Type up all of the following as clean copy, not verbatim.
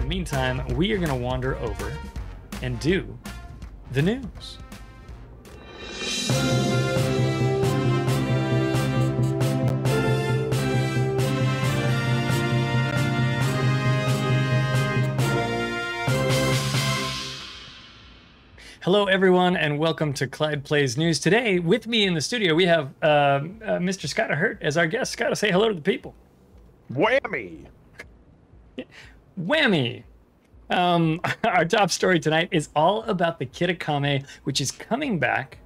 the meantime, we are going to wander over and do the news. Hello, everyone, and welcome to Clyde Plays News. Today, with me in the studio, we have Mr. Scott Hurt as our guest. Scott, say hello to the people. Whammy! Whammy! Our top story tonight is all about the Kitakami, which is coming back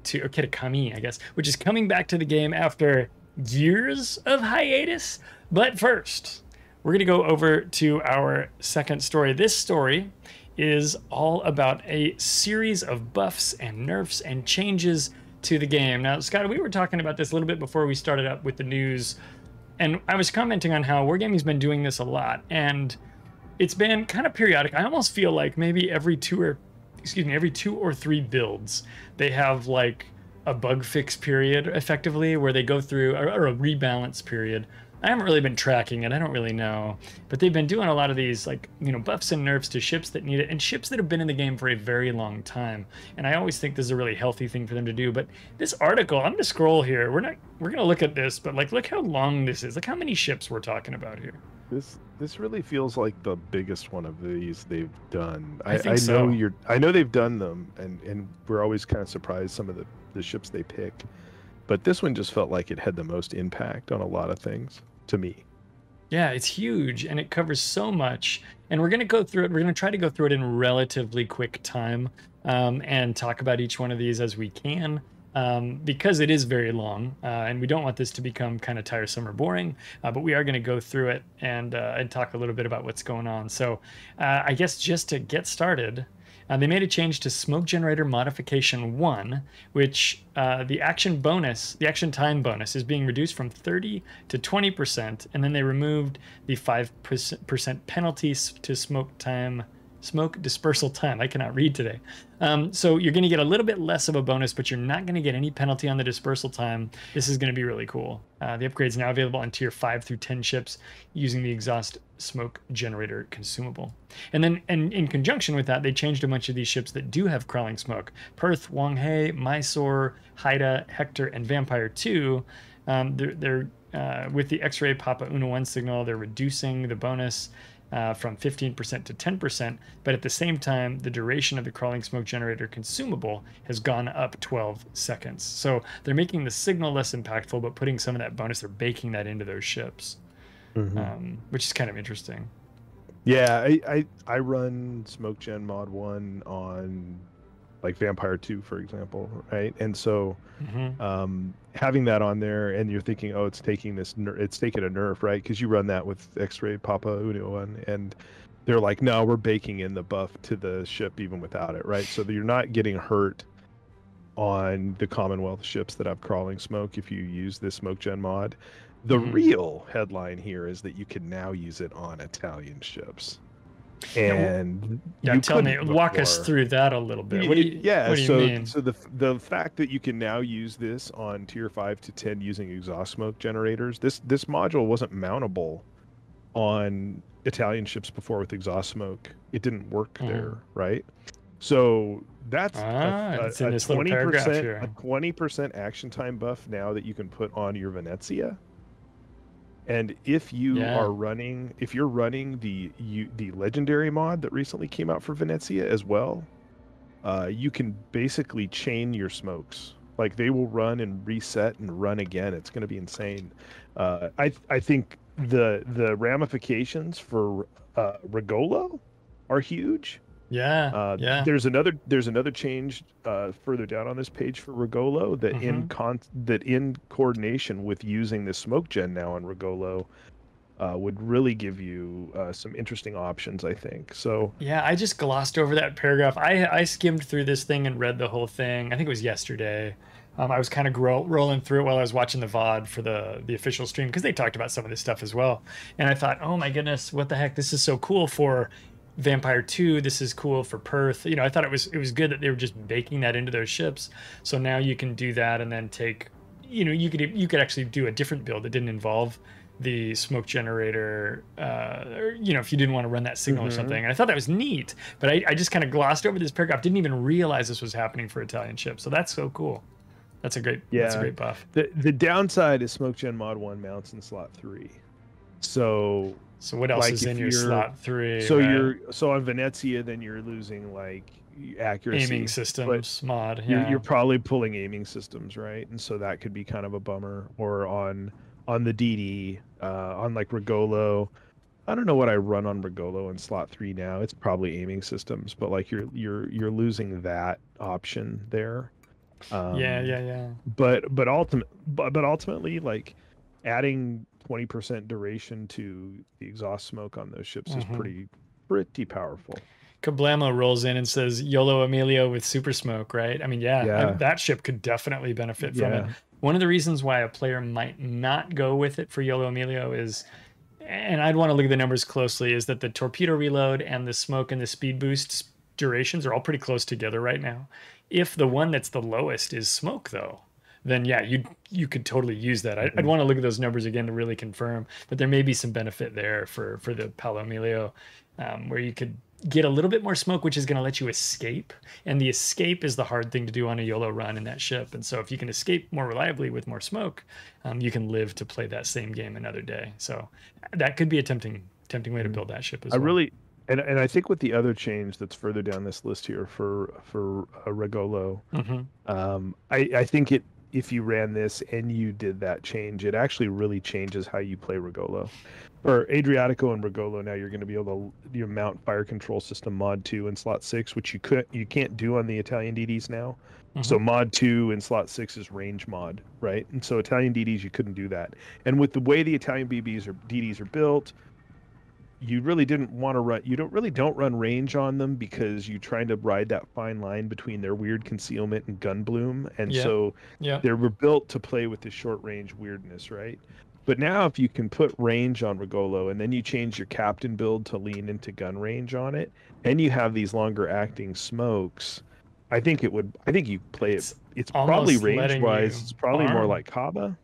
to, or Kitakami, I guess, which is coming back to the game after years of hiatus. But first, we're going to go over to our second story. This story is all about a series of buffs and nerfs and changes to the game. Now, Scott, we were talking about this a little bit before we started up with the news, and I was commenting on how Wargaming's been doing this a lot, and it's been kind of periodic. I almost feel like maybe every two or three builds, they have like a bug fix period, effectively, where they go through, or a rebalance period. I haven't really been tracking it. I don't really know. But they've been doing a lot of these, like, you know, buffs and nerfs to ships that need it, and ships that have been in the game for a very long time. And I always think this is a really healthy thing for them to do. But this article, I'm going to scroll here. We're going to look at this, but, like, look how long this is. Look how many ships we're talking about here. This really feels like the biggest one of these they've done. I think so. I know they've done them, and we're always kind of surprised some of the ships they pick. But this one just felt like it had the most impact on a lot of things to me. Yeah, it's huge, and it covers so much. And we're going to go through it. We're going to try to go through it in relatively quick time, and talk about each one of these as we can, because it is very long, and we don't want this to become kind of tiresome or boring. But we are going to go through it and talk a little bit about what's going on. So I guess just to get started, they made a change to Smoke Generator Modification 1, which the action time bonus is being reduced from 30 to 20%, and then they removed the 5% penalties to smoke dispersal time. I cannot read today. So you're going to get a little bit less of a bonus, but you're not going to get any penalty on the dispersal time. This is going to be really cool. The upgrade is now available on tier 5 through 10 ships using the exhaust smoke generator consumable. And then in conjunction with that, they changed a bunch of these ships that do have crawling smoke. Perth, Wanghae, Mysore, Haida, Hector, and Vampire 2. They're with the X-ray Papa Una 1 signal, they're reducing the bonus from 15% to 10%, but at the same time, the duration of the crawling smoke generator consumable has gone up 12 seconds. So they're making the signal less impactful, but putting some of that bonus, they're baking that into those ships, which is kind of interesting. Yeah, I run Smoke Gen Mod 1 on like Vampire 2, for example, right? And so having that on there, and you're thinking, oh, it's taking a nerf, right? Because you run that with X-Ray Papa Uno 1, and they're like, no, we're baking in the buff to the ship even without it, right? So that you're not getting hurt on the Commonwealth ships that have crawling smoke if you use this Smoke Gen mod. The real headline here is that you can now use it on Italian ships. And walk us through that a little bit. What do you mean? So the fact that you can now use this on tier 5 to 10 using exhaust smoke generators, this module wasn't mountable on Italian ships before with exhaust smoke. It didn't work there, right? So that's a 20% action time buff now that you can put on your Venezia. And if you are running, you're running the legendary mod that recently came out for Venezia as well, you can basically chain your smokes. Like, they will run and reset and run again. It's going to be insane. I think the ramifications for Regolo are huge. There's another change further down on this page for Regolo that in coordination with using the smoke gen now on Regolo would really give you some interesting options, I think. So yeah, I just glossed over that paragraph. I skimmed through this thing and read the whole thing. I think it was yesterday. I was kind of rolling through it while I was watching the VOD for the official stream, because they talked about some of this stuff as well. And I thought, oh my goodness, what the heck? This is so cool for Vampire 2, this is cool for Perth. You know, I thought it was good that they were just baking that into those ships. So now you can do that and then take, you know, you could actually do a different build that didn't involve the smoke generator, or, you know, if you didn't want to run that signal or something. And I thought that was neat, but I just kind of glossed over this paragraph, didn't even realize this was happening for Italian ships. So that's so cool. That's a great, that's a great buff. The downside is Smoke Gen Mod 1 mounts in slot 3. So what else is in your slot 3? So right? On Venezia, then you're losing like accuracy, aiming systems mod. You're probably pulling aiming systems, right? And so that could be kind of a bummer. Or on the DD, on like Regolo. I don't know what I run on Regolo in slot 3 now. It's probably aiming systems, but like you're losing that option there. But ultimately, like adding 20% duration to the exhaust smoke on those ships is pretty powerful. Kablamo rolls in and says YOLO Emilio with super smoke, right? I mean, that ship could definitely benefit from it. One of the reasons why a player might not go with it for YOLO Emilio is, and I'd want to look at the numbers closely, is that the torpedo reload and the smoke and the speed boost durations are all pretty close together right now. If the one that's the lowest is smoke, though, then yeah, you could totally use that. I'd want to look at those numbers again to really confirm, but there may be some benefit there for the Paolo Emilio, where you could get a little bit more smoke, which is going to let you escape. And the escape is the hard thing to do on a YOLO run in that ship. And so if you can escape more reliably with more smoke, you can live to play that same game another day. So that could be a tempting way to build that ship as well. And I think with the other change that's further down this list here for Regolo, I think if you ran this and you did that change, it actually really changes how you play Regolo. For Adriatico and Regolo, now you're going to be able to mount fire control system mod 2 in slot 6, which you can't do on the Italian DDs now. So mod 2 in slot 6 is range mod, right? And so Italian DDs, you couldn't do that. And with the way the Italian BBs or DDs are built, you really didn't want to run. You don't run range on them because you're trying to ride that fine line between their weird concealment and gun bloom, and so they were built to play with the short range weirdness, right? But now if you can put range on Regolo and then you change your captain build to lean into gun range on it, and you have these longer acting smokes, I think you play it. It's probably range wise. It's probably more like Kaba,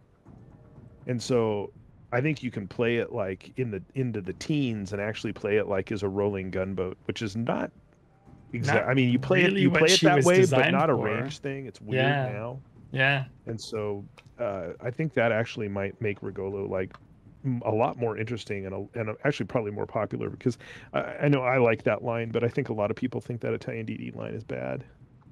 and so I think you can play it like into the teens and actually play it like as a rolling gunboat, which is not exactly. I mean, you play it that way, but not a range thing. It's weird now. Yeah. And so I think that actually might make Regolo like a lot more interesting and actually probably more popular, because I know I like that line, but I think a lot of people think that Italian DD line is bad.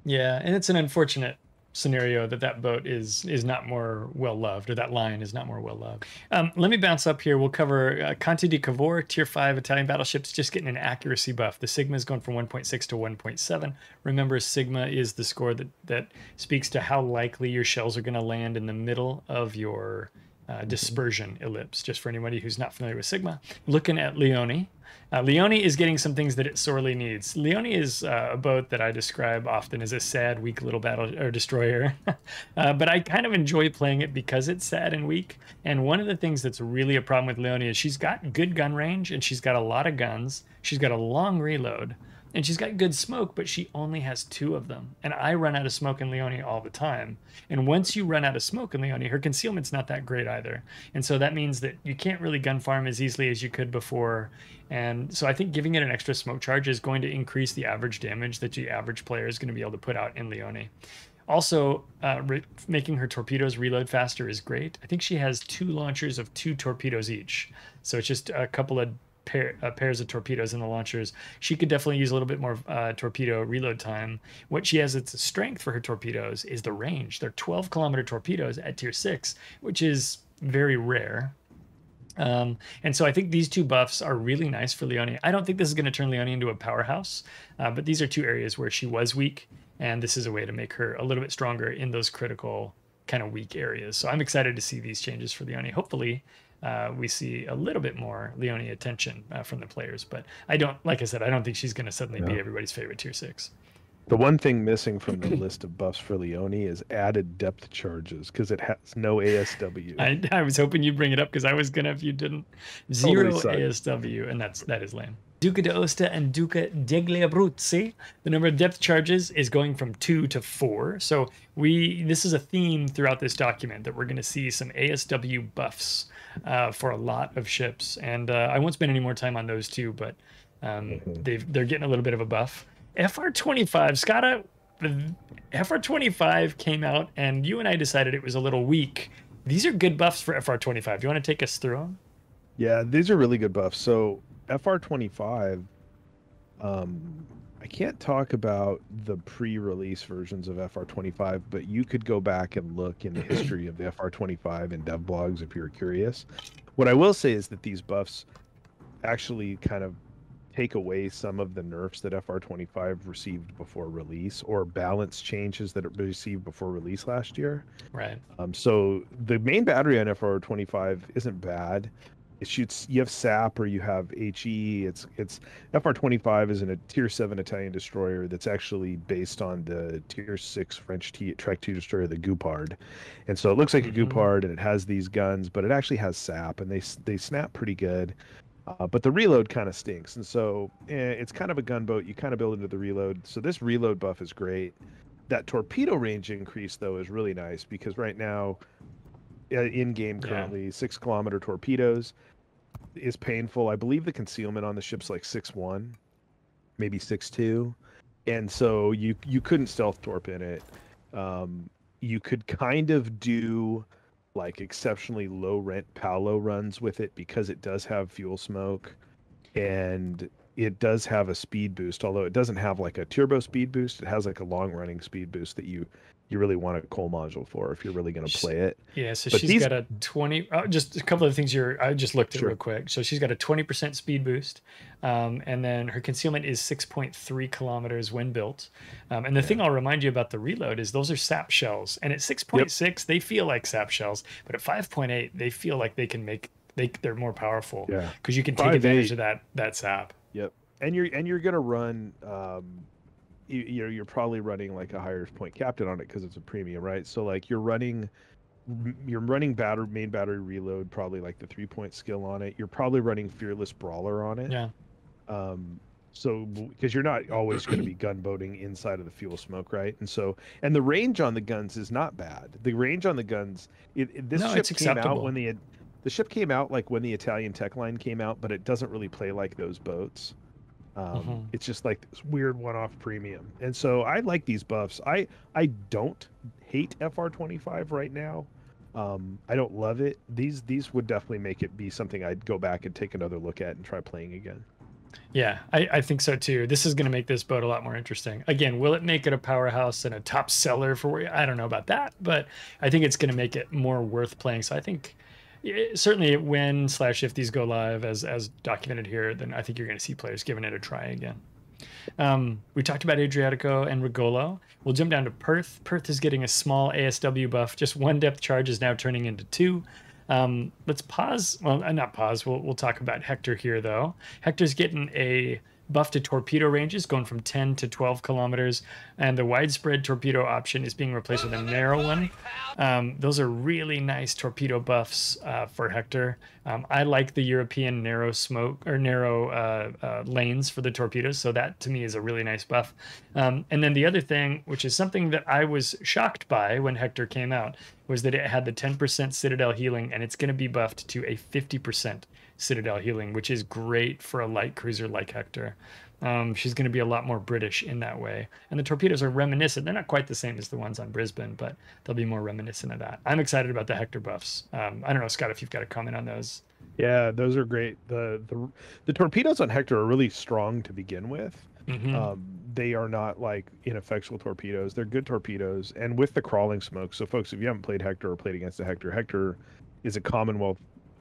Yeah, and it's an unfortunate scenario that boat is not more well loved, or that line is not more well loved. Let me bounce up here. We'll cover Conti di Cavour, tier 5 Italian battleships, just getting an accuracy buff. The Sigma is going from 1.6 to 1.7. Remember, Sigma is the score that speaks to how likely your shells are going to land in the middle of your dispersion ellipse. Just for anybody who's not familiar with Sigma, looking at Leone. Leone is getting some things that it sorely needs. Leone is a boat that I describe often as a sad, weak little battle or destroyer. But I kind of enjoy playing it because it's sad and weak. And one of the things that's really a problem with Leone is she's got good gun range and she's got a lot of guns. She's got a long reload and she's got good smoke, but she only has 2 of them. And I run out of smoke in Leone all the time. And once you run out of smoke in Leone, her concealment's not that great either. And so that means that you can't really gun farm as easily as you could before. And so I think giving it an extra smoke charge is going to increase the average damage that the average player is going to be able to put out in Leone. Also, making her torpedoes reload faster is great. I think she has 2 launchers of 2 torpedoes each. So it's just a couple of pairs of torpedoes in the launchers. She could definitely use a little bit more torpedo reload time. What she has its strength for her torpedoes is the range. They're 12-kilometer torpedoes at tier 6, which is very rare. And so I think these 2 buffs are really nice for Leone. I don't think this is going to turn Leone into a powerhouse, but these are 2 areas where she was weak, and this is a way to make her a little bit stronger in those critical kind of weak areas. So I'm excited to see these changes for Leone. Hopefully we see a little bit more Leone attention from the players, but like I said, I don't think she's going to suddenly be everybody's favorite tier 6. The one thing missing from the list of buffs for Leone is added depth charges, because it has no ASW. I was hoping you'd bring it up, because I was gonna if you didn't. 0 ASW, and that is lame. Duca d'Aosta and Duca degli Abruzzi, the number of depth charges is going from 2 to 4. So this is a theme throughout this document, that we're going to see some ASW buffs for a lot of ships. And I won't spend any more time on those two, but they're getting a little bit of a buff. FR25, Scotta, the FR25 came out, and you and I decided it was a little weak. These are good buffs for FR25. Do you want to take us through them? Yeah, these are really good buffs. So FR25, I can't talk about the pre-release versions of FR25, but you could go back and look in the history of the FR25 in dev blogs if you're curious. What I will say is that these buffs actually kind of take away some of the nerfs that FR25 received before release, or balance changes that it received before release last year. Right. So the main battery on FR25 isn't bad. It shoots, you have SAP or you have HE. It's FR25 is in a tier 7 Italian destroyer that's actually based on the tier 6 French Trek 2 destroyer, the Goupard. And so it looks like a Goupard, and it has these guns, but it actually has SAP, and they snap pretty good. But the reload kind of stinks, and so it's kind of a gunboat. You kind of build into the reload. So this reload buff is great. That torpedo range increase, though, is really nice, because right now, in-game currently, 6-kilometer torpedoes is painful. I believe the concealment on the ship's like 6'1", maybe 6'2", and so you couldn't stealth torp in it. You could kind of do like exceptionally low rent Paolo runs with it, because it does have fuel smoke and it does have a speed boost, although it doesn't have like a turbo speed boost. It has like a long running speed boost that you really want a coal module for if you're really going to play it. Yeah, so she's got a 20, just a couple of things I just looked at real quick. So she's got a 20% speed boost, and then her concealment is 6.3 kilometers when built. And the thing I'll remind you about the reload is those are sap shells, and at 6.6 they feel like sap shells, but at 5.8 they feel like they can they're more powerful. Yeah, because you can take advantage of that sap. Yep, and you're gonna run. You're probably running like a higher point captain on it because it's a premium, right? So like you're running main battery reload, probably like the 3-point skill on it. You're probably running fearless brawler on it. Yeah. So because you're not always going to be gunboating inside of the fuel smoke, right? And the range on the guns is not bad. The range on the guns, ship came out when the ship came out like when the Italian tech line came out, but it doesn't really play like those boats. It's just like this weird one-off premium, and so I like these buffs. I don't hate FR25 right now. I don't love it. These would definitely make it be something I'd go back and take another look at and try playing again. Yeah, I think so too. This is going to make this boat a lot more interesting. Again, will it make it a powerhouse and a top seller for you? I don't know about that, but I think it's going to make it more worth playing. So I think certainly when/if these go live as documented here, then I think you're going to see players giving it a try again. We talked about Adriatico and Rigolo. We'll jump down to Perth. Perth is getting a small ASW buff. Just one depth charge is now turning into 2. Let's pause. Well, not pause. We'll talk about Hector here, though. Hector's getting a buff to torpedo ranges, going from 10 to 12 kilometers, and the widespread torpedo option is being replaced with a narrow one. Those are really nice torpedo buffs for Hector. I like the European narrow lanes for the torpedoes, so that to me is a really nice buff. And then the other thing, which is something that I was shocked by when Hector came out, was that it had the 10% Citadel healing, and it's going to be buffed to a 50% Citadel healing, which is great for a light cruiser like Hector. She's going to be a lot more British in that way. And the torpedoes are reminiscent. They're not quite the same as the ones on Brisbane, but they'll be more reminiscent of that. I'm excited about the Hector buffs. I don't know, Scott, if you've got a comment on those. Yeah, those are great. The torpedoes on Hector are really strong to begin with. They are not like ineffectual torpedoes. They're good torpedoes. And with the crawling smoke, so folks, if you haven't played Hector or played against a Hector, Hector is a Commonwealth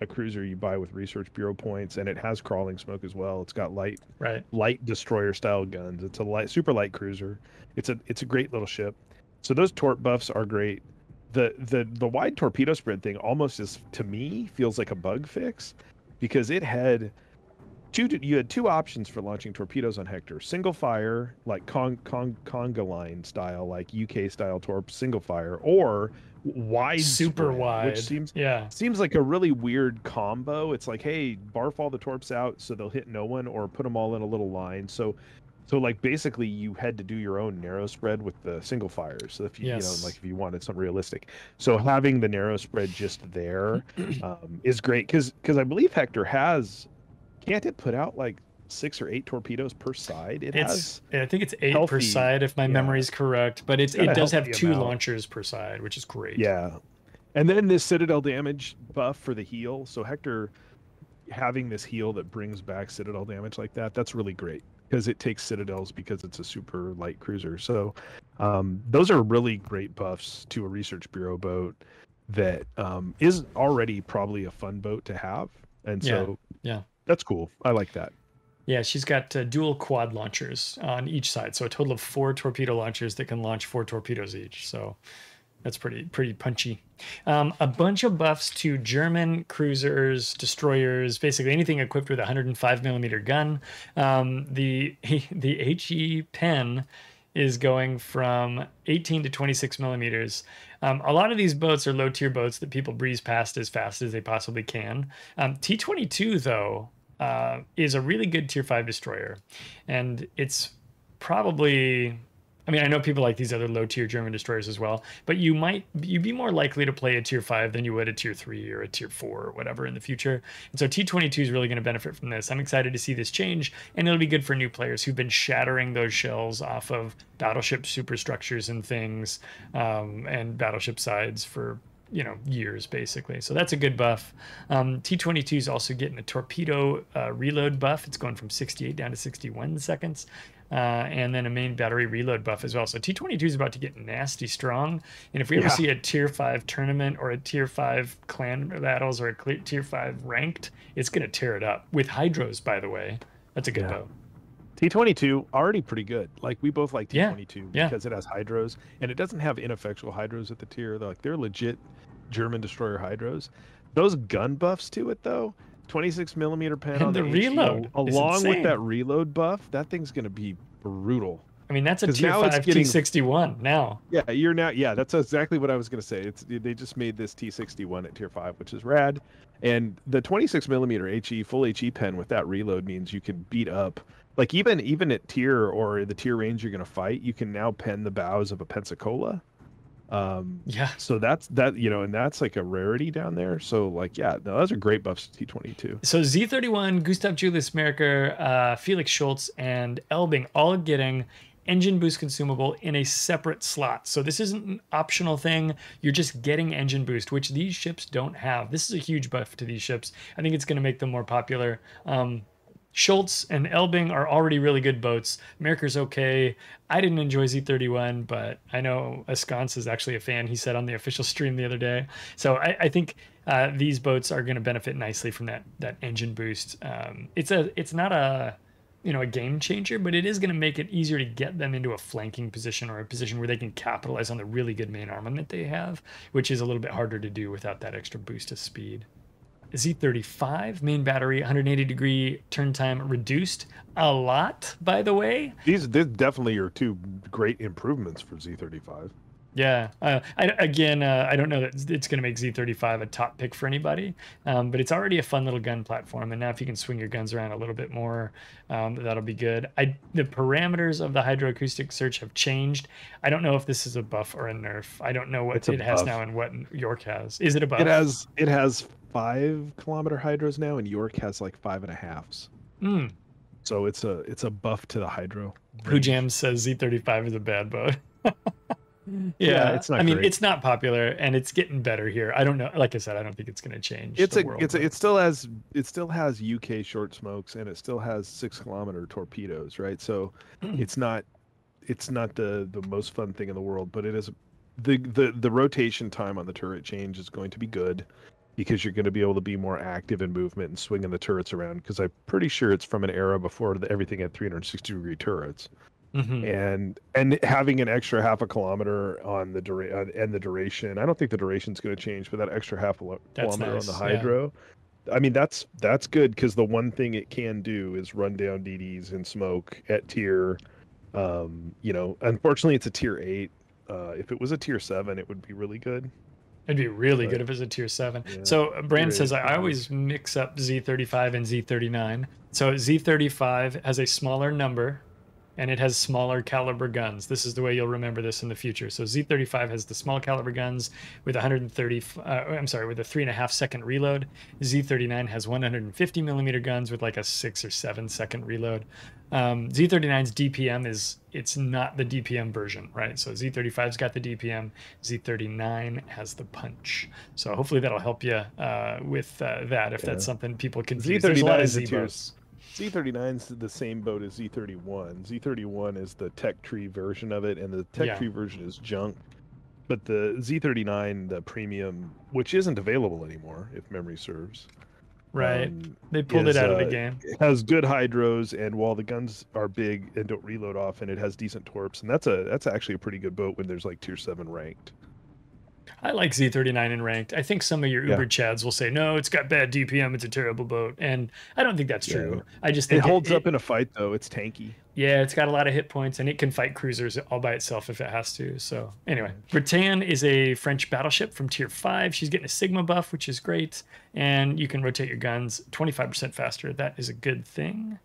cruiser you buy with Research Bureau points, and it has crawling smoke as well. It's got light destroyer style guns. It's a super light cruiser. It's a great little ship. So those torp buffs are great. The wide torpedo spread thing almost is, to me, feels like a bug fix, because it had you had 2 options for launching torpedoes on Hector: single fire, like conga line style, like UK style torp, single fire, or wide, super wide, which seems like a really weird combo. It's like, hey, barf all the torps out so they'll hit no one, or put them all in a little line. So So like basically you had to do your own narrow spread with the single fires. So if you Yes. like if you wanted something realistic, so having the narrow spread just there is great because I believe Hector has, can't it put out like 6 or 8 torpedoes per side? I think it's 8 per healthy, side if my memory is correct, but it does have 2 amount. launchers per side, which is great. Yeah, and then this citadel damage buff for the heal. So Hector having this heal that brings back citadel damage like that's really great because it takes citadels because it's a super light cruiser. So those are really great buffs to a research bureau boat that is already probably a fun boat to have, and so yeah, that's cool. I like that. Yeah, she's got dual quad launchers on each side, so a total of 4 torpedo launchers that can launch 4 torpedoes each. So that's pretty punchy. A bunch of buffs to German cruisers, destroyers, basically anything equipped with a 105 millimeter gun. The HE pen is going from 18 to 26 millimeters. A lot of these boats are low tier boats that people breeze past as fast as they possibly can. T-22 though is a really good tier 5 destroyer, and it's probably, I mean, I know people like these other low tier German destroyers as well, but you'd be more likely to play a tier 5 than you would a tier 3 or a tier 4 or whatever in the future. And so T-22 is really going to benefit from this. I'm excited to see this change, and it'll be good for new players who've been shattering those shells off of battleship superstructures and things, and battleship sides for years basically. So that's a good buff. T-22 is also getting a torpedo reload buff. It's going from 68 down to 61 seconds. And then a main battery reload buff as well. So T-22 is about to get nasty strong. And if we ever see a tier 5 tournament or a tier 5 clan battles or a tier 5 ranked, it's going to tear it up. With hydros, by the way. That's a good boat. T-22 already pretty good. Like we both like T-22 because it has hydros, and it doesn't have ineffectual hydros at the tier. They're legit German destroyer hydros. Those gun buffs to it though, 26 millimeter pen and on the reload along with that reload buff, that thing's gonna be brutal. I mean, that's a tier 5 T-61 now. Yeah, that's exactly what I was gonna say. They just made this T-61 at tier 5, which is rad. And the 26 millimeter HE full HE pen with that reload means you can beat up. Like even at tier or the tier range you're gonna fight, you can now pen the bows of a Pensacola. So that's and that's like a rarity down there. So like, those are great buffs to T-22. So Z31, Gustav Julius Merker, Felix Schultz, and Elbing all getting engine boost consumable in a separate slot. So this isn't an optional thing. You're just getting engine boost, which these ships don't have. This is a huge buff to these ships. I think it's going to make them more popular. Schultz and Elbing are already really good boats. Merker's okay. I didn't enjoy Z31, but I know Ascance is actually a fan. He said on the official stream the other day. So I think these boats are going to benefit nicely from that engine boost. It's not a game changer, but it is going to make it easier to get them into a flanking position or a position where they can capitalize on the really good main armament they have, which is a little bit harder to do without that extra boost of speed. Z35 main battery 180 degree turn time reduced a lot, by the way. These definitely are 2 great improvements for Z35. Yeah. I don't know that it's going to make Z35 a top pick for anybody, but it's already a fun little gun platform. And now if you can swing your guns around a little bit more, that'll be good. The parameters of the hydroacoustic search have changed. I don't know if this is a buff or a nerf. I don't know what it has now and what York has. Is it a buff? It has 5 kilometer hydros now, and York has like 5.5s. So it's a buff to the hydro. Who Jam says Z35 is a bad boat. It's not. It's not popular, and it's getting better here. I don't know. Like I said, I don't think it's going to change. It still has UK short smokes, and it still has 6 kilometer torpedoes, right? So it's not the most fun thing in the world, but it is the rotation time on the turret change is going to be good because you're going to be able to be more active in movement and swinging the turrets around. Because I'm pretty sure it's from an era before everything had 360 degree turrets. And having an extra half a kilometer on the duration, I don't think the duration's going to change, but that extra half a kilometer on the hydro, I mean that's good because the one thing it can do is run down DDs and smoke at tier. Unfortunately, it's a tier 8. If it was a tier 7, it would be really good. It'd be really good if it was a tier 7. Yeah, so Brand says, I always mix up Z35 and Z39. So Z35 has a smaller number and it has smaller caliber guns. This is the way you'll remember this in the future. So Z35 has the small caliber guns with 130, I'm sorry, with a 3.5-second reload. Z39 has 150 millimeter guns with like a 6 or 7 second reload. Z39's DPM it's not the DPM version, right? So Z35's got the DPM, Z39 has the punch. So hopefully that'll help you with that if that's something people confuse. There's a lot of Z boats. Z39's the same boat as Z31. Z31 is the tech tree version of it, and the tech tree version is junk. But the Z39, the premium, which isn't available anymore, if memory serves. Right. They pulled it out of the game. It has good hydros, and while the guns are big and don't reload often, it has decent torps, and that's actually a pretty good boat when there's like tier 7 ranked. I like Z39 in ranked. I think some of your Uber chads will say, no, it's got bad DPM, it's a terrible boat. And I don't think that's true. I just think it holds up in a fight, though. It's tanky. Yeah, it's got a lot of hit points, and it can fight cruisers all by itself if it has to. So anyway, Bretagne is a French battleship from tier 5. She's getting a Sigma buff, which is great. And you can rotate your guns 25% faster. That is a good thing.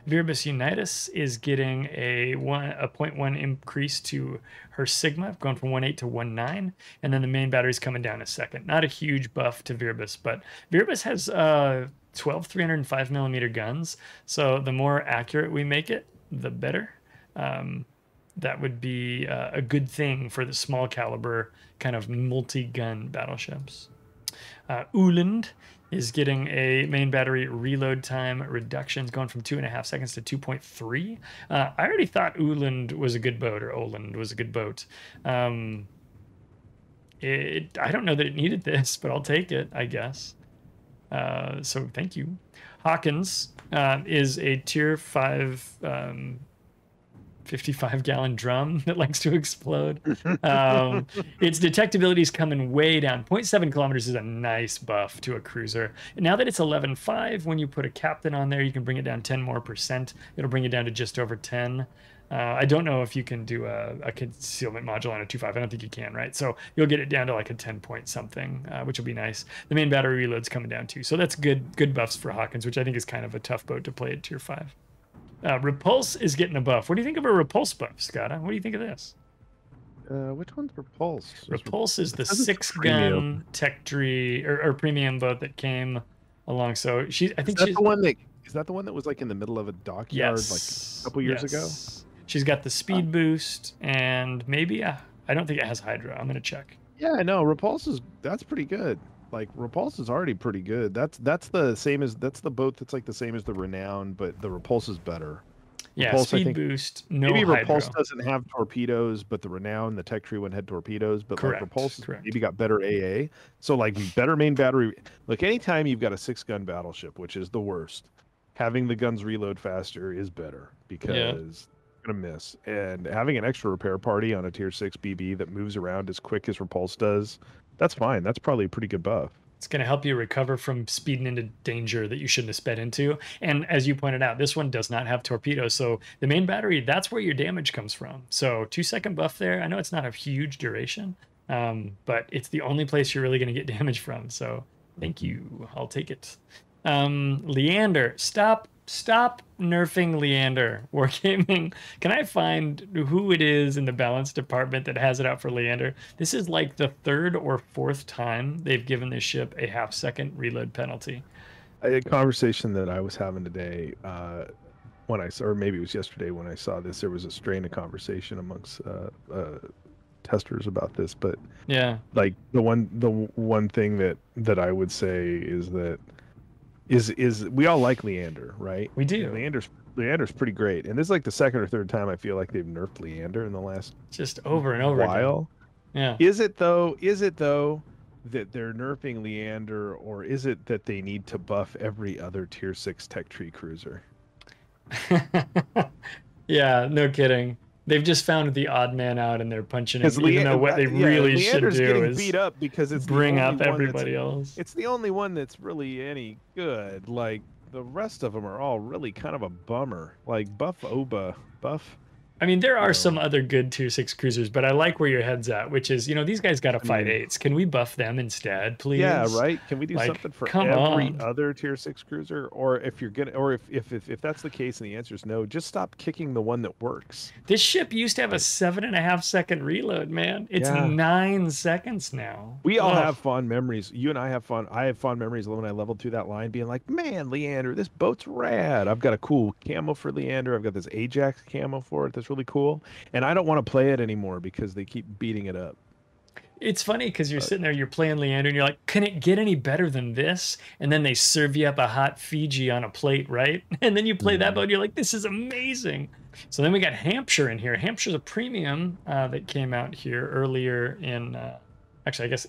Viribus Unitis is getting a 0.1 increase to her Sigma, going from 1.8 to 1.9, and then the main battery's coming down a second. Not a huge buff to Viribus, but Viribus has 12 305 millimeter guns, so the more accurate we make it, the better. That would be a good thing for the small caliber kind of multi-gun battleships. Oland is getting a main battery reload time reduction, going from 2.5 seconds to 2.3. I already thought Oland was a good boat, or Oland was a good boat. I don't know that it needed this, but I'll take it, I guess. So thank you. Hawkins is a tier 5 55-gallon drum that likes to explode. Its detectability is coming way down. 0.7 kilometers is a nice buff to a cruiser. And now that it's 11.5, when you put a captain on there, you can bring it down 10 more percent. It'll bring it down to just over 10. I don't know if you can do a concealment module on a 2.5. I don't think you can, right? So you'll get it down to like a 10 point something, which will be nice. The main battery reload's coming down too. So that's good buffs for Hawkins, which I think is kind of a tough boat to play at tier 5. Repulse is getting a buff. What do you think of a Repulse buff, Scotta? What do you think of this? Which one's Repulse? Repulse is the 6-gun tech tree or premium boat that came along. So I think she's the one that is that the one that was like in the middle of a dockyard like a couple years ago. She's got the speed boost and maybe I don't think it has hydro. I'm gonna check. Yeah, no, Repulse that's pretty good. Like Repulse is already pretty good. That's the boat that's like the same as the Renown, but the Repulse is better. Yeah, Repulse, speed boost, no maybe hydro. Repulse doesn't have torpedoes, but the Renown, the tech tree one had torpedoes, but like Repulse maybe got better AA. So like better main battery. Look, anytime you've got a 6-gun battleship, which is the worst, having the guns reload faster is better because you're gonna miss. And having an extra repair party on a tier 6 BB that moves around as quick as Repulse does, that's fine. That's probably a pretty good buff. It's going to help you recover from speeding into danger that you shouldn't have sped into. And as you pointed out, this one does not have torpedoes. So the main battery, that's where your damage comes from. So 2-second buff there. I know it's not a huge duration, but it's the only place you're really going to get damage from. So thank you. I'll take it. Leander, stop nerfing Leander. Wargaming, can I find who it is in the balance department that has it out for Leander? This is like the 3rd or 4th time they've given this ship a 0.5-second reload penalty. A conversation that I was having today, when I saw, or maybe it was yesterday when I saw this, there was a strain of conversation amongst testers about this, but yeah, like the one thing that I would say is that is we all like Leander, right? We do. Leander's pretty great, and this is like the 2nd or 3rd time I feel like they've nerfed Leander in the last just over and over while. Again. Yeah. Is it though that they're nerfing Leander, or is it that they need to buff every other tier 6 tech tree cruiser? Yeah, no kidding. They've just found the odd man out and they're punching him, even though what they really should do is beat up because it's bring up everybody else. It's the only one that's really any good. Like the rest of them are all really kind of a bummer. Like buff Oba, buff I mean, there You are know, some other good tier 6 cruisers, but I like where your head's at, which is, these guys got to I fight mean, eights. Can we buff them instead, yeah, please? right. Can we do Like, something for come every on. other tier 6 cruiser? Or if you're gonna, or if that's the case and the answer is no, just stop kicking the one that works. This ship used to have a Like, 7.5 second reload, man. It's yeah. 9 seconds now. We all Oh, have fond memories. You and I have fun. I have fond memories when I leveled through that line, being like, "Man, Leander, this boat's rad. I've got a cool camo for Leander. I've got this Ajax camo for it. That's really cool." And I don't want to play it anymore because they keep beating it up. it's funny because you're Uh, sitting there, you're playing Leander, and you're like, can it get any better than this? And then they serve you up a hot Fiji on a plate, right? And then you play that boat, and you're like, this is amazing. So then we got Hampshire in here. Hampshire's a premium that came out here earlier in. Actually, I guess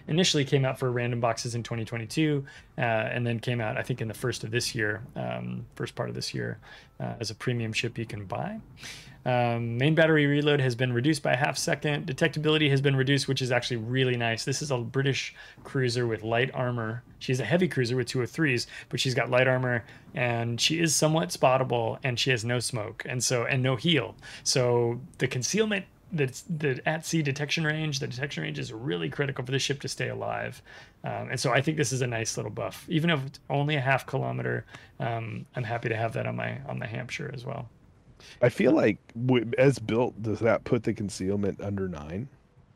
initially came out for random boxes in 2022, and then came out, I think, in the first part of this year, as a premium ship you can buy. Main battery reload has been reduced by a half second. Detectability has been reduced, which is actually really nice. This is a British cruiser with light armor. She's a heavy cruiser with 203s, but she's got light armor, and she is somewhat spottable, and she has no smoke, and no heal. So the concealment, the at-sea detection range, the detection range is really critical for the ship to stay alive. And so I think this is a nice little buff. Even if it's only a half kilometer, I'm happy to have that on the Hampshire as well. I feel like as built, does that put the concealment under 9?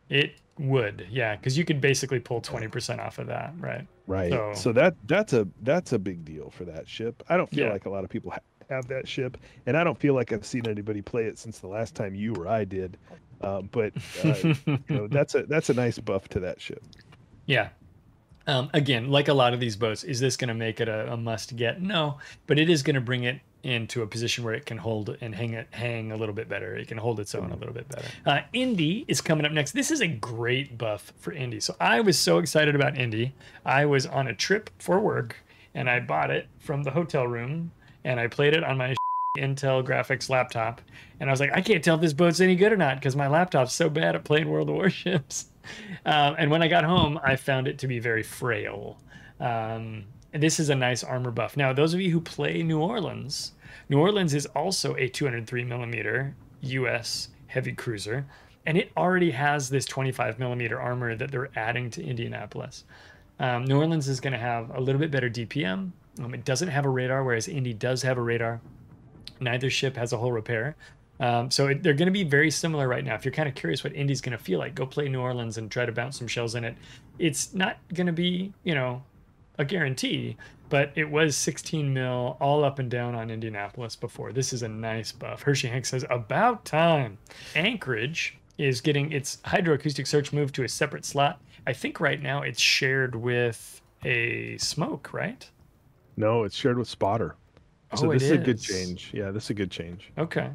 It would, yeah, because you could basically pull 20% off of that, right? Right. So, So that's a big deal for that ship. I don't feel yeah. like a lot of people have that ship, and I don't feel like I've seen anybody play it since the last time you or I did. But that's a nice buff to that ship. Yeah. Again, like a lot of these boats, is this going to make it a must get? No, but it is going to bring it into a position where it can hold and hang a little bit better. It can hold its own a little bit better. Indy is coming up next. This is a great buff for Indy. So I was so excited about Indy. I was on a trip for work, and I bought it from the hotel room, and I played it on my Intel graphics laptop, and I was like, I can't tell if this boat's any good or not because my laptop's so bad at playing World of Warships. And when I got home, I found it to be very frail. And this is a nice armor buff. Now, those of you who play New Orleans is also a 203 millimeter US heavy cruiser, and it already has this 25 millimeter armor that they're adding to Indianapolis. New Orleans is going to have a little bit better DPM. It doesn't have a radar, whereas Indy does have a radar. Neither ship has a hull repair. So they're going to be very similar right now. If you're kind of curious what Indy's going to feel like, go play New Orleans and try to bounce some shells in it. It's not going to be, a guarantee, but it was 16 mil all up and down on Indianapolis before. This is a nice buff. Hershey Hank says, about time. Anchorage is getting its hydroacoustic search moved to a separate slot. I think right now it's shared with a smoke, right? No, it's shared with spotter. So Oh, this it is a good is. change. Yeah, this is a good change. Okay.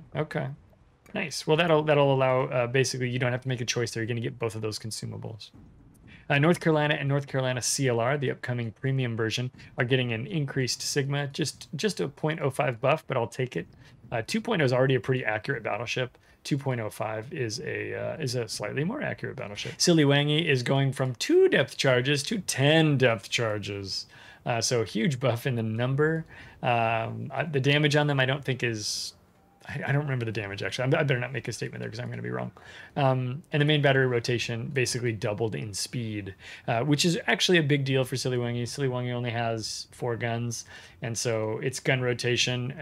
Nice. Well, that'll allow, basically, you don't have to make a choice there. You're going to get both of those consumables. North Carolina and North Carolina CLR, the upcoming premium version, are getting an increased Sigma, just a 0.05 buff, but I'll take it. 2.0 is already a pretty accurate battleship. 2.05 is a slightly more accurate battleship. Siliwangi is going from 2 depth charges to 10 depth charges. So a huge buff in the number. The damage on them I don't think is... I don't remember the damage, actually. I better not make a statement there because I'm going to be wrong. And the main battery rotation basically doubled in speed, which is actually a big deal for Siliwangi. Siliwangi only has 4 guns, and so its gun rotation,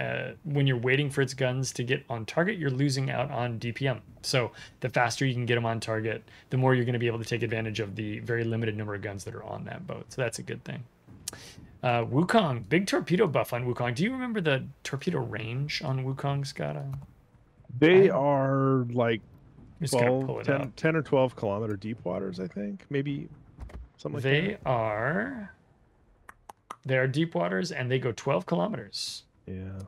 when you're waiting for its guns to get on target, you're losing out on DPM. So the faster you can get them on target, the more you're going to be able to take advantage of the very limited number of guns that are on that boat. So that's a good thing. Wukong, big torpedo buff on Wukong. Do you remember the torpedo range on Wukong, Scott? They are like 12, 10 or 12 kilometer deep waters, I think. Maybe something like that. They are deep waters, and they go 12 kilometers. Yeah.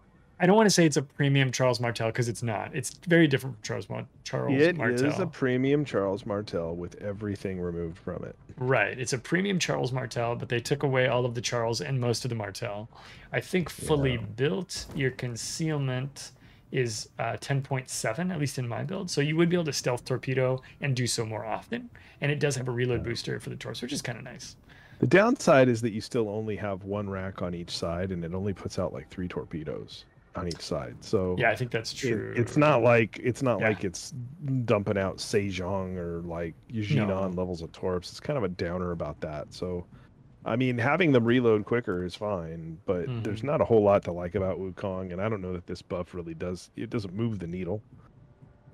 I don't want to say it's a premium Charles Martel because it's not. It's very different from Charles Martel. It is a premium Charles Martel with everything removed from it. Right. It's a premium Charles Martel, but they took away all of the Charles and most of the Martel. I think fully built, your concealment is 10.7, at least in my build. So you would be able to stealth torpedo and do so more often. And it does have a reload booster for the torso, which is kind of nice. The downside is that you still only have 1 rack on each side, and it only puts out like 3 torpedoes. on each side. So yeah, I think that's true. It's not like it's dumping out Sejong or like Yujinon levels of torps. It's kind of a downer about that. So I mean, having them reload quicker is fine, but there's not a whole lot to like about Wukong, and I don't know that this buff really does. It doesn't move the needle.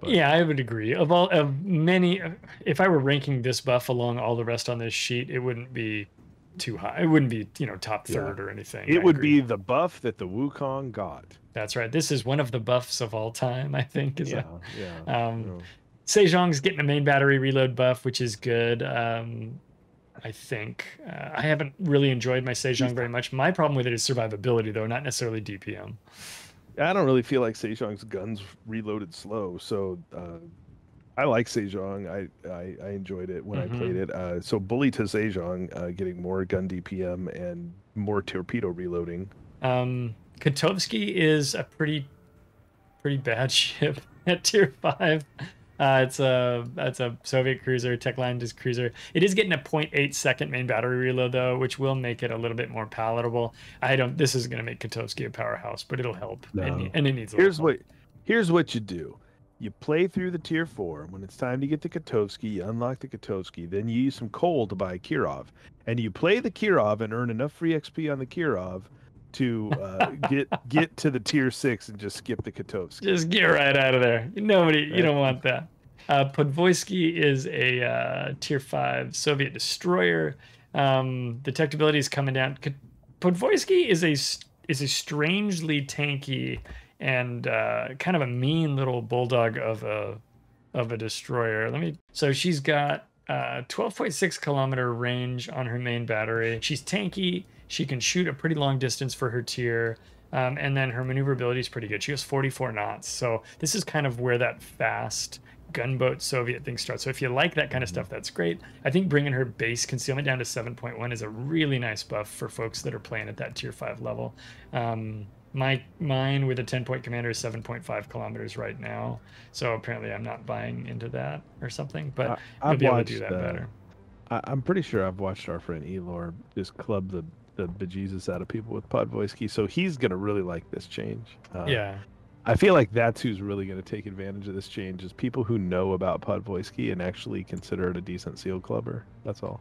But... yeah, I would agree. Of many, if I were ranking this buff along all the rest on this sheet, it wouldn't be too high. It wouldn't be, top third or anything. It would be the buff that the Wukong got. That's right. This is one of the buffs of all time, I think. Yeah. Sejong's getting a main battery reload buff, which is good. I think I haven't really enjoyed my Sejong very much. My problem with it is survivability, though, not necessarily DPM. I don't really feel like Sejong's guns reloaded slow, so I like Sejong. I enjoyed it when I played it. So bully to Sejong, getting more gun DPM and more torpedo reloading. Kotovsky is a pretty bad ship at tier 5. It's a Soviet cruiser, Techland's cruiser. It is getting a 0.8 second main battery reload though, which will make it a little bit more palatable. This is going to make Kotovsky a powerhouse, but it'll help. No. And it needs. Here's what you do. You play through the tier 4. When it's time to get the Kotovsky, you unlock the Kotovsky. Then you use some coal to buy Kirov, and you play the Kirov and earn enough free XP on the Kirov to get to the tier 6 and just skip the Kotovsky. Just get right out of there. You don't want that. Podvoisky is a tier 5 Soviet destroyer. Detectability is coming down. Podvoisky is a strangely tanky and kind of a mean little bulldog of a destroyer. So she's got 12.6 kilometer range on her main battery. She's tanky. She can shoot a pretty long distance for her tier. And then her maneuverability is pretty good. She has 44 knots. So this is kind of where that fast gunboat Soviet thing starts. So if you like that kind of stuff, that's great. I think bringing her base concealment down to 7.1 is a really nice buff for folks that are playing at that tier 5 level. Mine with a 10-point commander is 7.5 kilometers right now. So apparently I'm not buying into that or something, but I'll be able to do that better. I'm pretty sure I've watched our friend Elor just club the bejesus out of people with Podvoisky, so he's going to really like this change. Yeah. I feel like that's who's really going to take advantage of this change, is people who know about Podvoisky and actually consider it a decent seal clubber. That's all.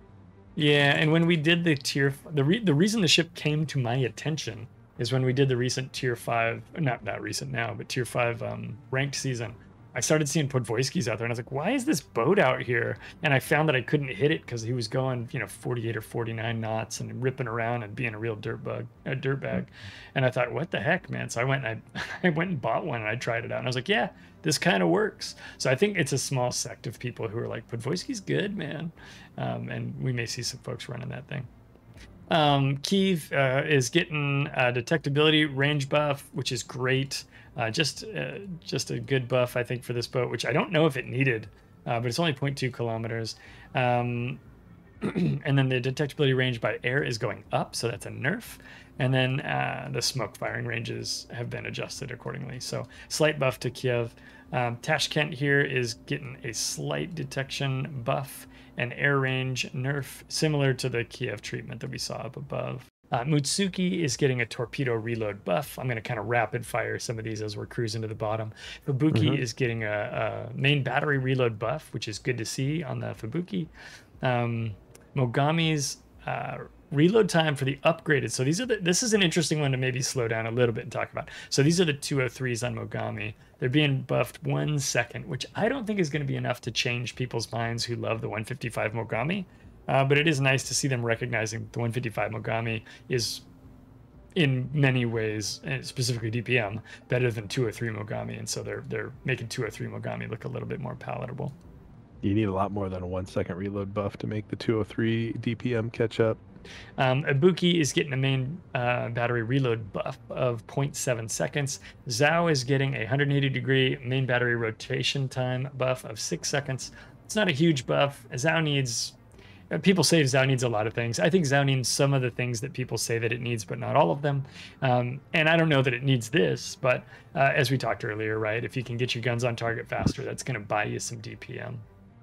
Yeah, and when we did the tier... The reason the ship came to my attention is when we did the recent tier 5... Not recent now, but tier 5 ranked season. I started seeing Podvoisky's out there, and I was like, why is this boat out here? And I found that I couldn't hit it because he was going, 48 or 49 knots and ripping around and being a real dirtbag. And I thought, what the heck, man? So I went and bought one, and I tried it out. And I was like, yeah, this kind of works. So I think it's a small sect of people who are like, Podvoisky's good, man. And we may see some folks running that thing. Kiev is getting a detectability range buff, which is great. Just a good buff, I think, for this boat, which I don't know if it needed, but it's only 0.2 kilometers. And then the detectability range by air is going up, so that's a nerf. And then the smoke firing ranges have been adjusted accordingly. So slight buff to Kiev. Tashkent here is getting a slight detection buff and air range nerf, similar to the Kiev treatment that we saw up above. Mutsuki is getting a torpedo reload buff. I'm going to kind of rapid fire some of these as we're cruising to the bottom. Fubuki is getting a main battery reload buff, which is good to see on the Fubuki. Mogami's reload time for the upgraded. So this is an interesting one to maybe slow down a little bit and talk about. So these are the 203s on Mogami. They're being buffed 1 second, which I don't think is going to be enough to change people's minds who love the 155 Mogami. But it is nice to see them recognizing the 155 Mogami is, in many ways, and specifically DPM, better than 203 Mogami, and so they're making 203 Mogami look a little bit more palatable. You need a lot more than a 1 second reload buff to make the 203 DPM catch up. Ibuki is getting a main battery reload buff of 0.7 seconds. Zao is getting a 180-degree main battery rotation time buff of 6 seconds. It's not a huge buff. Zao needs... People say Zao needs a lot of things. I think Zao needs some of the things that people say that it needs, but not all of them. And I don't know that it needs this, but as we talked earlier, right, if you can get your guns on target faster, that's going to buy you some DPM.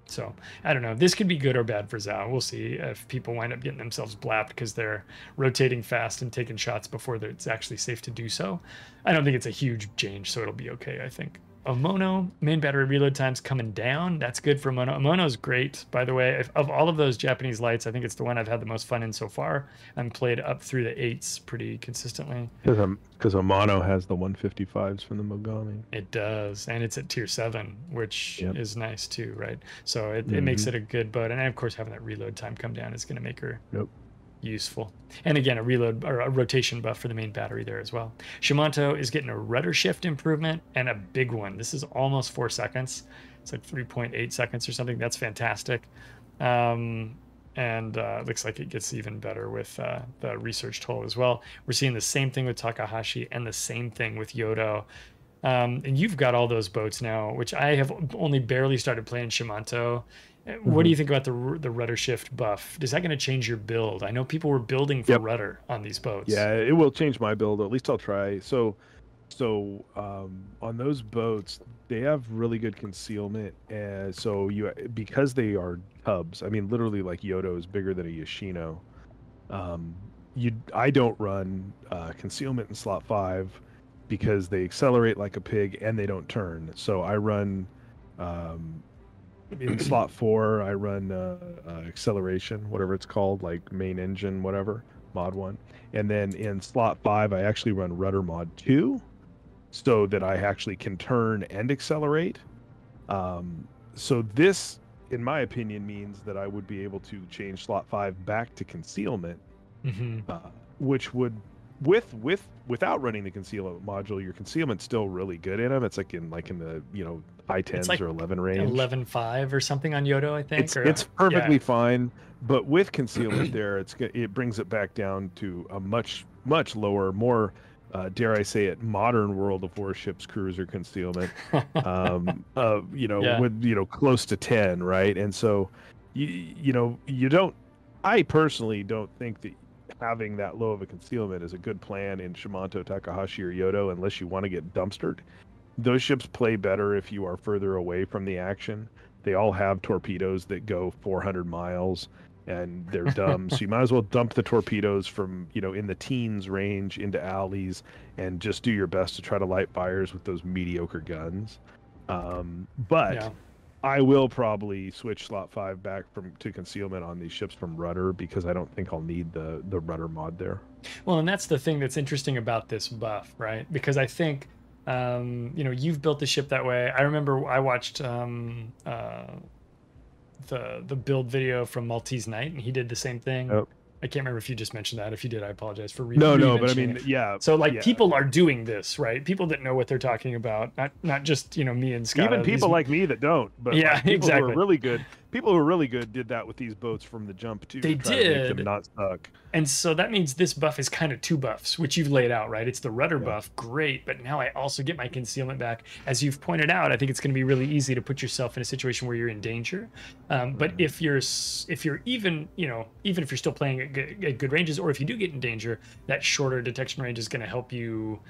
So I don't know. This could be good or bad for Zao. We'll see if people wind up getting themselves blapped because they're rotating fast and taking shots before it's actually safe to do so. I don't think it's a huge change, so it'll be okay, I think. Omono, main battery reload time's coming down. That's good for Omono. Omono's great, by the way. Of all of those Japanese lights, I think it's the one I've had the most fun in so far. I'm played up through the 8s pretty consistently. Because Omono has the 155s from the Mogami. It does, and it's at tier 7, which is nice too, right? So it makes it a good boat. And of course, having that reload time come down is going to make her useful. And again, a reload or a rotation buff for the main battery there as well. Shimanto is getting a rudder shift improvement and a big one. This is almost 4 seconds. It's like 3.8 seconds or something. That's fantastic. And looks like it gets even better with the research tool as well. We're seeing the same thing with Takahashi and the same thing with Yodo. And you've got all those boats now, which I have only barely started playing Shimanto. What do you think about the rudder shift buff? Is that going to change your build? I know people were building for rudder on these boats. Yeah, it will change my build. At least I'll try. So on those boats, they have really good concealment, and so because they are tubs. I mean, literally, like Yodo is bigger than a Yoshino. I don't run concealment in slot 5 because they accelerate like a pig and they don't turn. So I run. In slot 4, I run acceleration, whatever it's called, like main engine, whatever, mod 1. And then in slot 5, I actually run rudder mod 2, so that I actually can turn and accelerate. So this, in my opinion, means that I would be able to change slot 5 back to concealment, which would, without running the concealment module, your concealment's still really good in them. It's like in the high 10s like or 11 range, 11.5 or something on Yodo, I think. It's perfectly fine, but with concealment there, it brings it back down to a much lower, more dare I say it, modern World of Warships cruiser concealment, with close to 10, right? And so you don't. I personally don't think that having that low of a concealment is a good plan in Shimanto, Takahashi, or Yodo, unless you want to get dumpstered. Those ships play better if you are further away from the action. They all have torpedoes that go 400 miles, and they're dumb. So you might as well dump the torpedoes from, in the teens range into alleys and just do your best to try to light fires with those mediocre guns. I will probably switch slot 5 back to concealment on these ships from rudder, because I don't think I'll need the rudder mod there. Well, and that's the thing that's interesting about this buff, right? Because I think you've built the ship that way. I remember I watched the build video from Maltese Knight, and he did the same thing. Oh. I can't remember if you just mentioned that. If you did, I apologize for No, but I mean, yeah. So people are doing this, right? People that know what they're talking about, not just me and Scott. Even people like me that don't. But people exactly. who are really good. People who are really good did that with these boats from the jump too. They did. To make them not stuck. And so that means this buff is kind of 2 buffs, which you've laid out, right? It's the rudder buff, great, but now I also get my concealment back. As you've pointed out, I think it's going to be really easy to put yourself in a situation where you're in danger. But if you're even if you're still playing at good ranges, or if you do get in danger, that shorter detection range is going to help you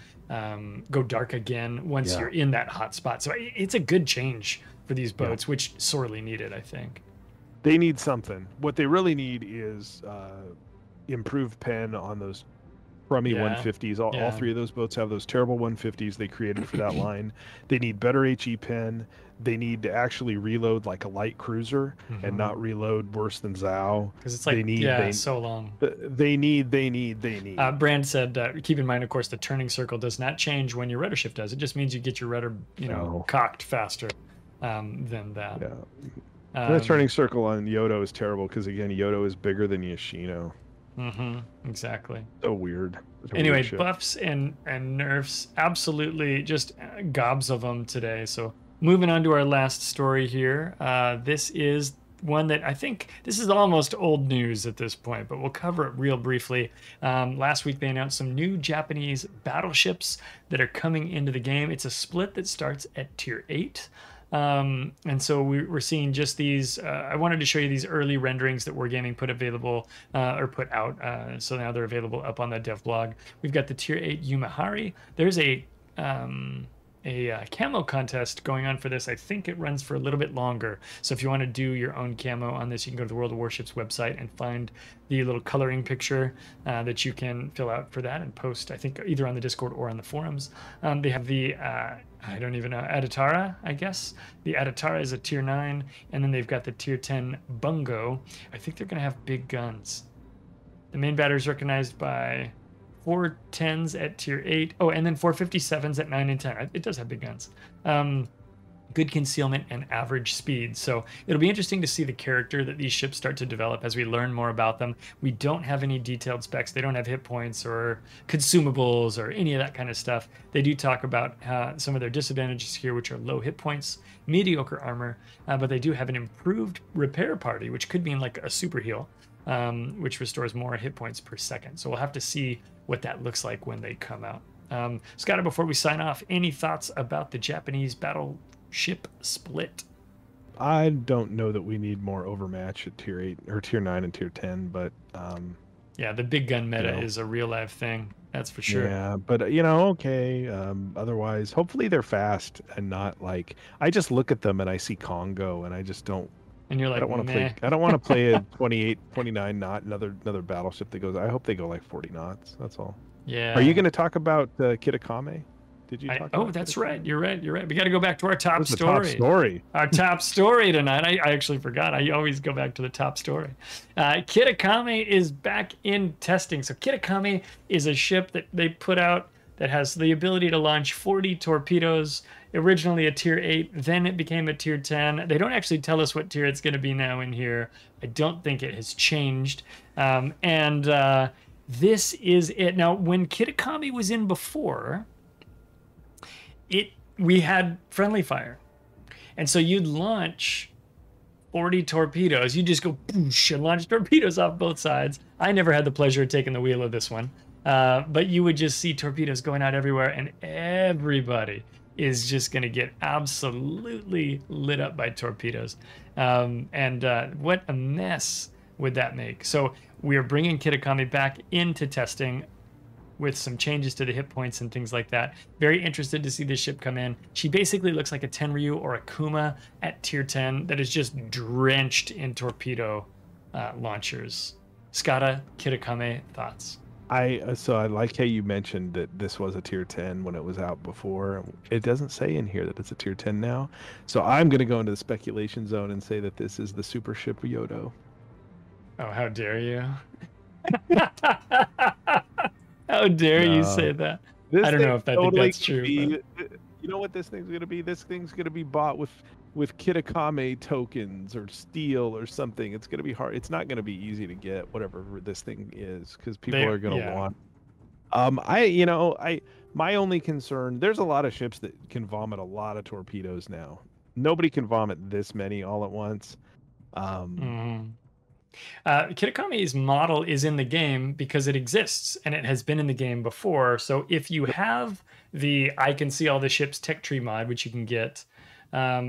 go dark again once you're in that hot spot. So it's a good change for these boats, which sorely needed, I think. They need something. What they really need is improved pen on those crummy 150s. All 3 of those boats have those terrible 150s they created for that line. They need better HE pen. They need to actually reload like a light cruiser and not reload worse than Zao. Because it's like, so long. They need. Brand said, keep in mind, of course, the turning circle does not change when your rudder shift does. It just means you get your rudder, cocked faster than that. Yeah. The turning circle on Yodo is terrible because, again, Yodo is bigger than Yoshino. Exactly. So weird. Anyway, buffs and nerfs, absolutely just gobs of them today. So moving on to our last story here. This is one that I think this is almost old news at this point, but we'll cover it real briefly. Last week they announced some new Japanese battleships that are coming into the game. It's a split that starts at tier 8. And so we're seeing just these. I wanted to show you these early renderings that Wargaming put out. So now they're available up on the dev blog. We've got the tier 8 Yumahari. There's a a camo contest going on for this. I think it runs for a little bit longer. So if you want to do your own camo on this, you can go to the World of Warships website and find the little coloring picture that you can fill out for that and post, I think, either on the Discord or on the forums. They have the, I don't even know, Adatara, I guess. The Adatara is a tier 9, and then they've got the tier 10 Bungo. I think they're going to have big guns. The main battery is recognized by 410s at tier 8. Oh, and then 457s at 9 and 10. It does have big guns. Good concealment and average speed. So it'll be interesting to see the character that these ships start to develop as we learn more about them. We don't have any detailed specs. They don't have hit points or consumables or any of that kind of stuff. They do talk about some of their disadvantages here, which are low hit points, mediocre armor, but they do have an improved repair party, which could mean like a super heal, which restores more hit points per second. So we'll have to see what that looks like when they come out. Scott, before we sign off, any thoughts about the Japanese battleship split? I don't know that we need more overmatch at tier 8 or tier 9 and tier 10, but yeah, the big gun meta is a real live thing. That's for sure. Yeah, but okay. Otherwise, hopefully they're fast and not like, I just look at them and I see Congo and I just don't. And you're like, I don't want to play. I don't want to play a 28, 29 knot another battleship that goes. I hope they go like 40 knots. That's all. Yeah. Are you going to talk about Kitakami? Did you talk? Oh, that's right. You're right. We got to go back to our top story. Top story. Our top story tonight. I actually forgot. I always go back to the top story. Kitakami is back in testing. So Kitakami is a ship that they put out that has the ability to launch 40 torpedoes. Originally a tier 8, then it became a tier 10. They don't actually tell us what tier it's going to be now in here. I don't think it has changed. This is it. Now, when Kitakami was in before, we had friendly fire. And so you'd launch 40 torpedoes. You just go boosh and launch torpedoes off both sides. I never had the pleasure of taking the wheel of this one. But you would just see torpedoes going out everywhere, and everybody is just going to get absolutely lit up by torpedoes. What a mess would that make? So we are bringing Kitakami back into testing with some changes to the hit points and things like that. Very interested to see this ship come in. She basically looks like a Tenryu or a Kuma at tier 10 that is just drenched in torpedo launchers. Skada, Kitakami, thoughts? So I like how you mentioned that this was a tier 10 when it was out before. It doesn't say in here that it's a tier 10 now. So I'm going to go into the speculation zone and say that this is the super ship Yodo. Oh, how dare you? How dare you say that? I don't know if I think that's true. You know what this thing's going to be? This thing's going to be bought with Kitakami tokens or steel or something. It's going to be hard. It's not going to be easy to get whatever this thing is because people are going to want. My only concern, there's a lot of ships that can vomit a lot of torpedoes now. Nobody can vomit this many all at once. Kitakami's model is in the game because it exists and it has been in the game before. So if you have the I can see all the ships tech tree mod, which you can get,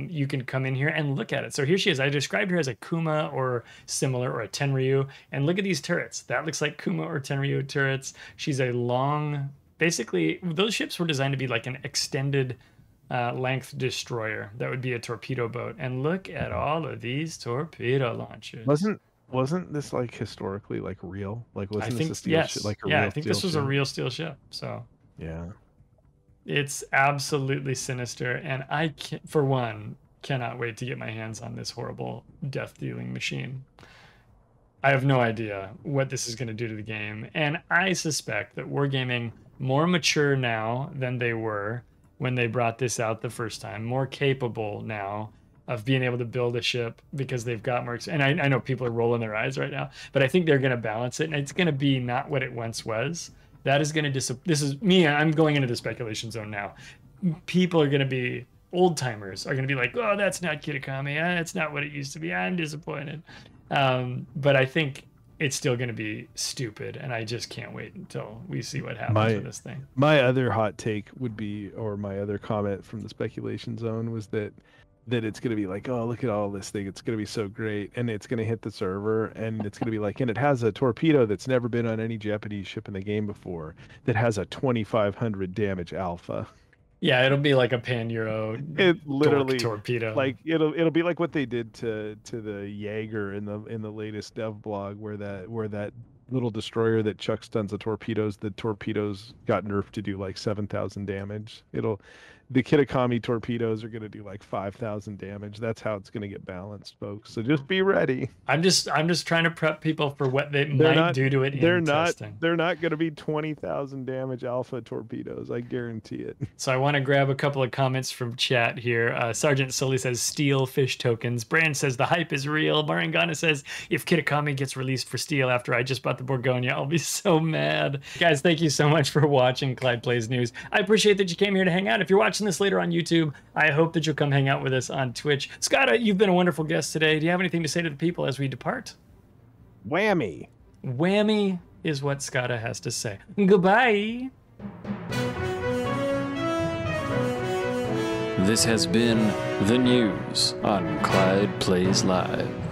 you can come in here and look at it. So here she is. I described her as a Kuma or similar or a Tenryu. And look at these turrets. That looks like Kuma or Tenryu turrets. She's a long, basically, those ships were designed to be like an extended length destroyer. That would be a torpedo boat. And look at all of these torpedo launchers. Wasn't this like historically like real? Like wasn't this a steel yes. ship? Like a yeah, real I think steel this was ship? a real steel ship. So yeah. It's absolutely sinister, and I, for one, cannot wait to get my hands on this horrible death-dealing machine. I have no idea what this is going to do to the game, and I suspect that Wargaming, more mature now than they were when they brought this out the first time, more capable now of being able to build a ship because they've got more. And I know people are rolling their eyes right now, but I think they're going to balance it, and it's going to be not what it once was. That is going to this is me. I'm going into the speculation zone now. People are going to be old timers are going to be like, oh, that's not Kitakami. That's not what it used to be. I'm disappointed. But I think it's still going to be stupid, and I just can't wait until we see what happens with this thing. My other hot take would be, or my other comment from the speculation zone was that it's going to be like, oh, look at all this thing. It's going to be so great. And it's going to hit the server and it's going to be like, and it has a torpedo that's never been on any Japanese ship in the game before that has a 2,500 damage alpha. Yeah, it'll be like a pan-Euro It literally torpedo. like it'll be like what they did to the Jaeger in the latest dev blog, where that little destroyer that chucks tons of torpedoes, the torpedoes got nerfed to do like 7,000 damage. The Kitakami torpedoes are going to do like 5,000 damage. That's how it's going to get balanced, folks. So just be ready. I'm just trying to prep people for what they might do to it in testing. They're not going to be 20,000 damage alpha torpedoes. I guarantee it. So I want to grab a couple of comments from chat here. Sergeant Sully says, steal fish tokens. Brand says, the hype is real. Marangana says, if Kitakami gets released for steel after I just bought the Borgonia, I'll be so mad. Guys, thank you so much for watching Clyde Plays News. I appreciate that you came here to hang out. If you're watching this later on YouTube, I hope that you'll come hang out with us on Twitch. Scotta, you've been a wonderful guest today. Do you have anything to say to the people as we depart? Whammy. Whammy is what Scotta has to say. Goodbye. This has been the news on Clyde Plays Live.